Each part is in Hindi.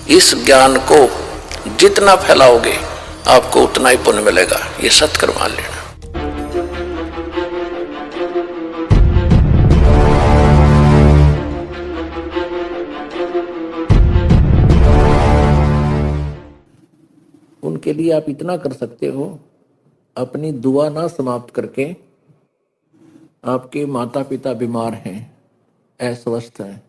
इस ज्ञान को जितना फैलाओगे आपको उतना ही पुण्य मिलेगा, ये सत्य मान लेना। उनके लिए आप इतना कर सकते हो, अपनी दुआ ना समाप्त करके, आपके माता पिता बीमार हैं, अस्वस्थ हैं,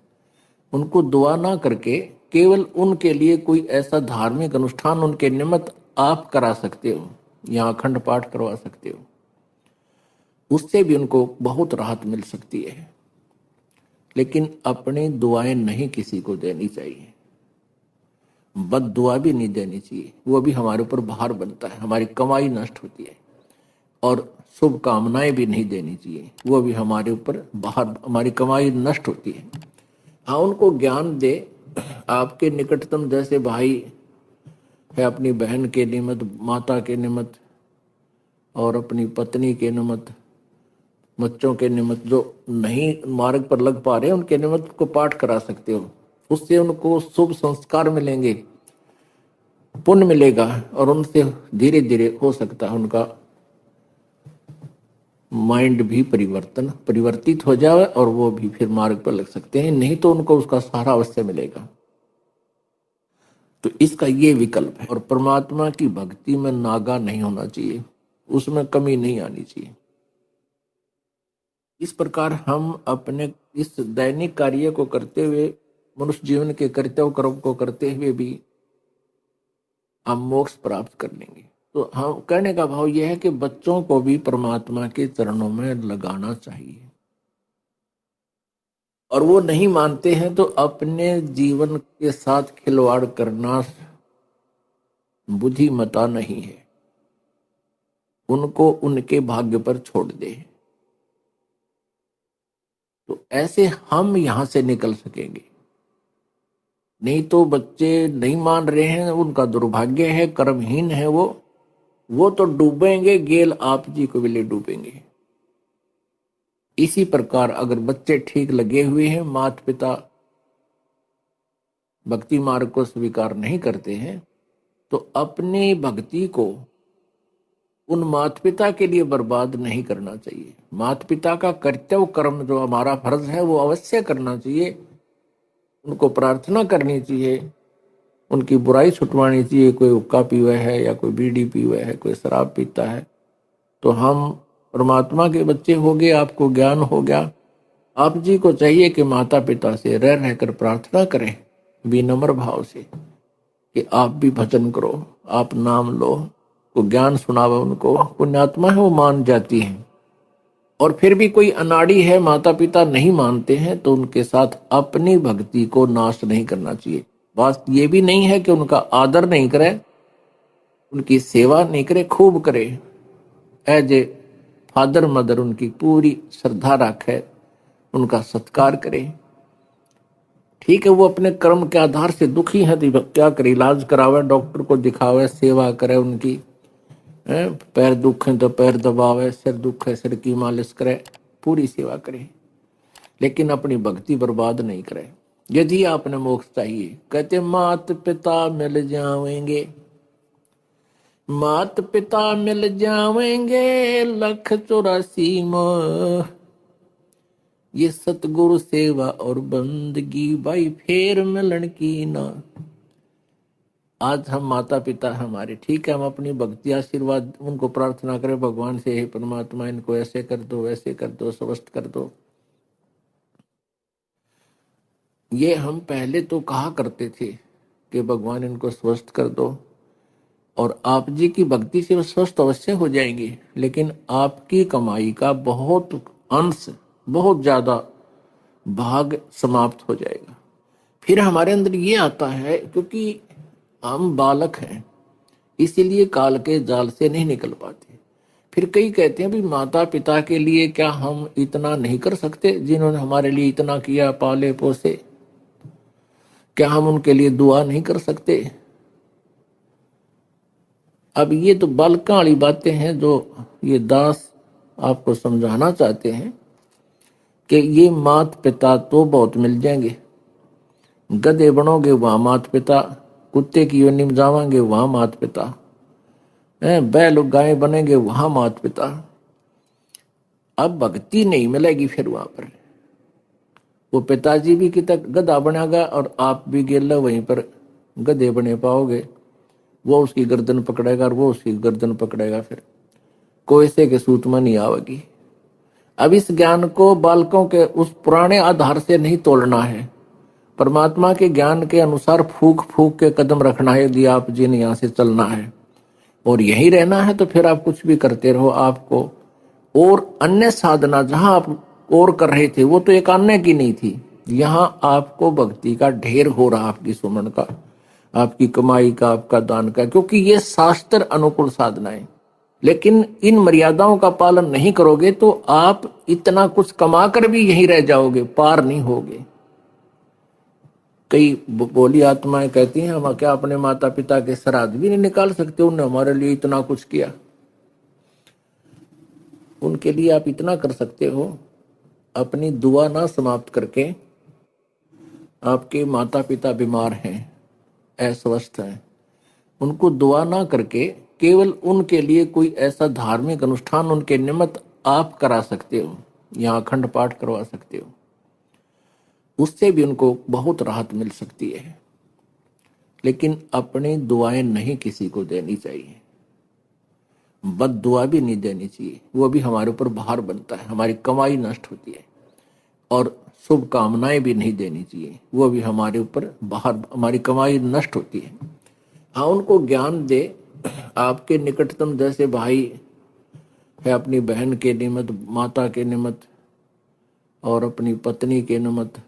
उनको दुआ ना करके केवल उनके लिए कोई ऐसा धार्मिक अनुष्ठान उनके निमित्त आप करा सकते हो, या अखंड पाठ करवा सकते हो, उससे भी उनको बहुत राहत मिल सकती है। लेकिन अपनी दुआएं नहीं किसी को देनी चाहिए, बद दुआ भी नहीं देनी चाहिए, वो भी हमारे ऊपर भार बनता है, हमारी कमाई नष्ट होती है। और शुभ कामनाएं भी नहीं देनी चाहिए, वो भी हमारे ऊपर भार, हमारी कमाई नष्ट होती है। हाँ, उनको ज्ञान दे, आपके निकटतम जैसे भाई है, अपनी बहन के निमित्त, माता के निमित्त, और अपनी पत्नी के निमित्त, बच्चों के निमित्त, जो नहीं मार्ग पर लग पा रहे उनके निमित्त को पाठ करा सकते हो, उससे उनको शुभ संस्कार मिलेंगे, पुण्य मिलेगा, और उनसे धीरे धीरे हो सकता है उनका माइंड भी परिवर्तित हो जाए और वो भी फिर मार्ग पर लग सकते हैं। नहीं तो उनको उसका सहारा अवश्य मिलेगा। तो इसका ये विकल्प है। और परमात्मा की भक्ति में नागा नहीं होना चाहिए, उसमें कमी नहीं आनी चाहिए। इस प्रकार हम अपने इस दैनिक कार्य को करते हुए, मनुष्य जीवन के कर्तव्य कर्म को करते हुए भी हम मोक्ष प्राप्त कर लेंगे। तो हम कहने का भाव यह है कि बच्चों को भी परमात्मा के चरणों में लगाना चाहिए, और वो नहीं मानते हैं तो अपने जीवन के साथ खिलवाड़ करना बुद्धिमता नहीं है, उनको उनके भाग्य पर छोड़ दे। तो ऐसे हम यहां से निकल सकेंगे। नहीं तो बच्चे नहीं मान रहे हैं, उनका दुर्भाग्य है, कर्महीन है, वो तो डूबेंगे, गेल आप जी को भी ले डूबेंगे। इसी प्रकार अगर बच्चे ठीक लगे हुए हैं, माता पिता भक्ति मार्ग को स्वीकार नहीं करते हैं, तो अपनी भक्ति को उन माता पिता के लिए बर्बाद नहीं करना चाहिए। माता पिता का कर्तव्य कर्म जो हमारा फर्ज है वो अवश्य करना चाहिए, उनको प्रार्थना करनी चाहिए, उनकी बुराई छुटवानी चाहिए। कोई हुक्का पीवे है या कोई बीड़ी पीवे है, कोई शराब पीता है, तो हम परमात्मा के बच्चे हो गए, आपको ज्ञान हो गया, आप जी को चाहिए कि माता पिता से रह रहकर प्रार्थना करें विनम्र भाव से कि आप भी भजन करो, आप नाम लो, को ज्ञान सुनावे उनको, पुण्यात्मा है वो मान जाती है। और फिर भी कोई अनाड़ी है, माता पिता नहीं मानते हैं, तो उनके साथ अपनी भक्ति को नाश नहीं करना चाहिए। बात ये भी नहीं है कि उनका आदर नहीं करे, उनकी सेवा नहीं करे, खूब करे, एज ए फादर मदर उनकी पूरी श्रद्धा रखे, उनका सत्कार करे। ठीक है, वो अपने कर्म के आधार से दुखी है तो क्या करे, इलाज करावे, डॉक्टर को दिखावे, सेवा करे उनकी, पैर दुख है तो पैर दबावे, सिर दुख है सिर की मालिश करे, पूरी सेवा करे, लेकिन अपनी भक्ति बर्बाद नहीं करे। यदि आपने मोक्ष चाहिए, कहते मात पिता मिल जाएंगे, मात पिता मिल जाएंगे, 184 मोह, ये सतगुरु सेवा और बंदगी, भाई फेर मिलन की ना। आज हम माता पिता हमारे, ठीक है, हम अपनी भक्ति आशीर्वाद उनको प्रार्थना करें भगवान से, हे परमात्मा इनको ऐसे कर दो, वैसे कर दो, स्वस्थ कर दो। ये हम पहले तो कहा करते थे कि भगवान इनको स्वस्थ कर दो, और आप जी की भक्ति से वो स्वस्थ अवश्य हो जाएंगे, लेकिन आपकी कमाई का बहुत अंश, बहुत ज्यादा भाग समाप्त हो जाएगा। फिर हमारे अंदर ये आता है, क्योंकि हम बालक हैं, इसीलिए काल के जाल से नहीं निकल पाते। फिर कई कहते हैं भी माता पिता के लिए क्या हम इतना नहीं कर सकते, जिन्होंने हमारे लिए इतना किया, पाले पोसे, क्या हम उनके लिए दुआ नहीं कर सकते? अब ये तो बालका वाली बातें हैं जो ये दास आपको समझाना चाहते हैं कि ये माता पिता तो बहुत मिल जाएंगे, गधे बनोगे वहां माता पिता कुत्ते की योनि में जावांगे वहां माता पिता, बैल गाय बनेंगे वहां माता पिता। अब भक्ति नहीं मिलेगी फिर वहां पर। वो पिताजी भी कितना गधा बनेगा और आप भी गेला वहीं पर गधे बने पाओगे। वो उसकी गर्दन पकड़ेगा और वो उसकी गर्दन पकड़ेगा, फिर कोयसे के सूत में नहीं आवेगी। अब इस ज्ञान को बालकों के उस पुराने आधार से नहीं तोड़ना है, परमात्मा के ज्ञान के अनुसार फूक फूक के कदम रखना है। यदि आप जी ने यहाँ से चलना है और यही रहना है तो फिर आप कुछ भी करते रहो। आपको और अन्य साधना जहां आप और कर रहे थे वो तो एक अन्य की नहीं थी, यहाँ आपको भक्ति का ढेर हो रहा, आपकी सुमन का, आपकी कमाई का, आपका दान का, क्योंकि ये शास्त्र अनुकूल साधनाएं। लेकिन इन मर्यादाओं का पालन नहीं करोगे तो आप इतना कुछ कमा कर भी यहीं रह जाओगे, पार नहीं होगे। कई बोली आत्माएं कहती हैं हम क्या अपने माता पिता के श्राद्ध भी नहीं निकाल सकते, उन्होंने हमारे लिए इतना कुछ किया। उनके लिए आप इतना कर सकते हो, अपनी दुआ ना समाप्त करके, आपके माता पिता बीमार हैं, अस्वस्थ हैं, उनको दुआ ना करके केवल उनके लिए कोई ऐसा धार्मिक अनुष्ठान उनके निमित्त आप करा सकते हो, या अखंड पाठ करवा सकते हो। उससे भी उनको बहुत राहत मिल सकती है। लेकिन अपनी दुआएं नहीं किसी को देनी चाहिए, बद दुआ भी नहीं देनी चाहिए, वो भी हमारे ऊपर भार बनता है, हमारी कमाई नष्ट होती है। और शुभ कामनाएं भी नहीं देनी चाहिए, वो भी हमारे ऊपर बाहर, हमारी कमाई नष्ट होती है। हाँ, उनको ज्ञान दे। आपके निकटतम जैसे भाई है, अपनी बहन के निमित्त, माता के निमित्त और अपनी पत्नी के निमित्त,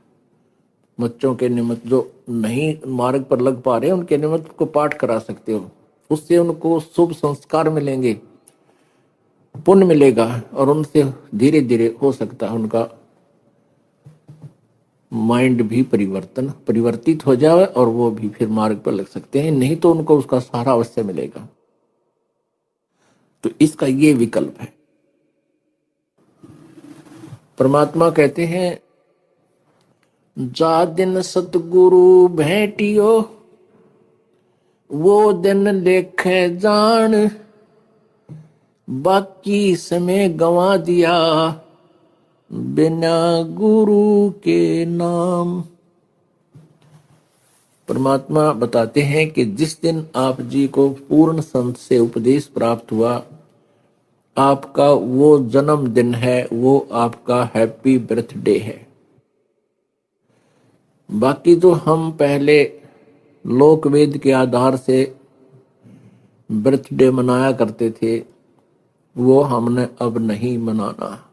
बच्चों के निमित्त जो नहीं मार्ग पर लग पा रहे उनके निमित्त को पाठ करा सकते हो। उससे उनको शुभ संस्कार मिलेंगे, पुण्य मिलेगा और उनसे धीरे धीरे हो सकता है उनका माइंड भी परिवर्तित हो जाए और वो भी फिर मार्ग पर लग सकते हैं। नहीं तो उनको उसका सहारा अवश्य मिलेगा। तो इसका ये विकल्प है। परमात्मा कहते हैं जा दिन सतगुरु भेटियो वो दिन लेखे जान, बाकी समय गंवा दिया बिना गुरु के नाम। परमात्मा बताते हैं कि जिस दिन आप जी को पूर्ण संत से उपदेश प्राप्त हुआ, आपका वो जन्मदिन है, वो आपका हैप्पी बर्थडे है। बाकी जो हम पहले लोक वेद के आधार से बर्थडे मनाया करते थे वो हमने अब नहीं मनाना।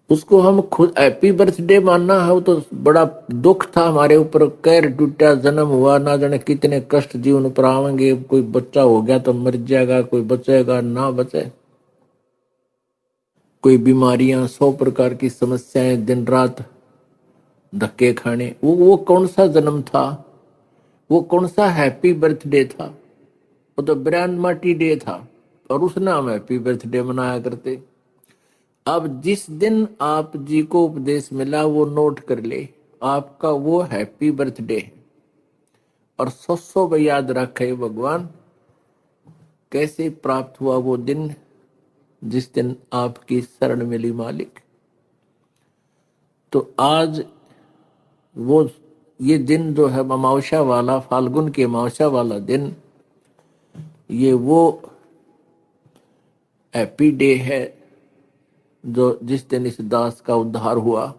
उसको हम खुद हैप्पी बर्थडे मानना है, वो तो बड़ा दुख था हमारे ऊपर, कैर टूटा, जन्म हुआ, ना जाने कितने कष्ट जीवन पर आवेंगे, कोई बच्चा हो गया तो मर जाएगा, कोई बचेगा ना बचे, कोई बीमारियां, 100 प्रकार की समस्याएं, दिन रात धक्के खाने। वो कौन सा जन्म था, वो कौन सा हैप्पी बर्थडे था, वो तो ब्रांड मार्टी डे था और उसने हम हैप्पी बर्थडे मनाया करते। अब जिस दिन आप जी को उपदेश मिला वो नोट कर ले, आपका वो हैप्पी बर्थडे है। और 100 याद रखे भगवान कैसे प्राप्त हुआ वो दिन, जिस दिन आपकी शरण मिली मालिक। तो आज वो ये दिन जो है अमावस्या वाला, फाल्गुन की अमावस्या वाला दिन, ये वो हैप्पी डे है जो जिस दिन इस दास का उद्धार हुआ,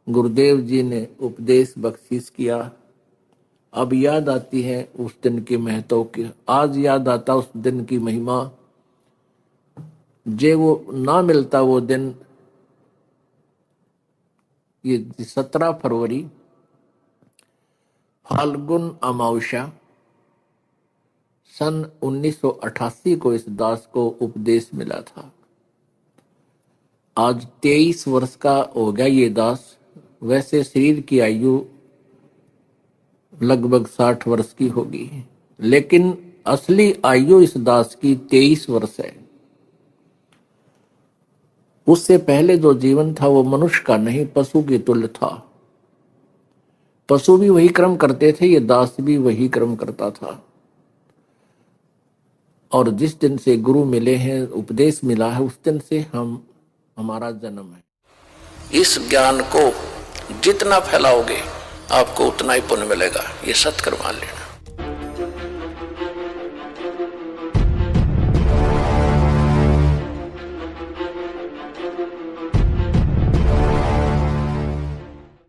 गुरुदेव जी ने उपदेश बख्शीश किया। अब याद आती है उस दिन की महत्व की, आज याद आता उस दिन की महिमा। जे वो ना मिलता वो दिन, ये 17 फरवरी फाल्गुन अमावस्या सन 1988 को इस दास को उपदेश मिला था। आज 23 वर्ष का हो गया ये दास। वैसे शरीर की आयु लगभग 60 वर्ष की होगी, लेकिन असली आयु इस दास की 23 वर्ष है। उससे पहले जो जीवन था वो मनुष्य का नहीं, पशु की तुल्य था। पशु भी वही कर्म करते थे, ये दास भी वही कर्म करता था। और जिस दिन से गुरु मिले हैं, उपदेश मिला है, उस दिन से हमारा जन्म है। इस ज्ञान को जितना फैलाओगे आपको उतना ही पुण्य मिलेगा, ये सत्य मान लेना।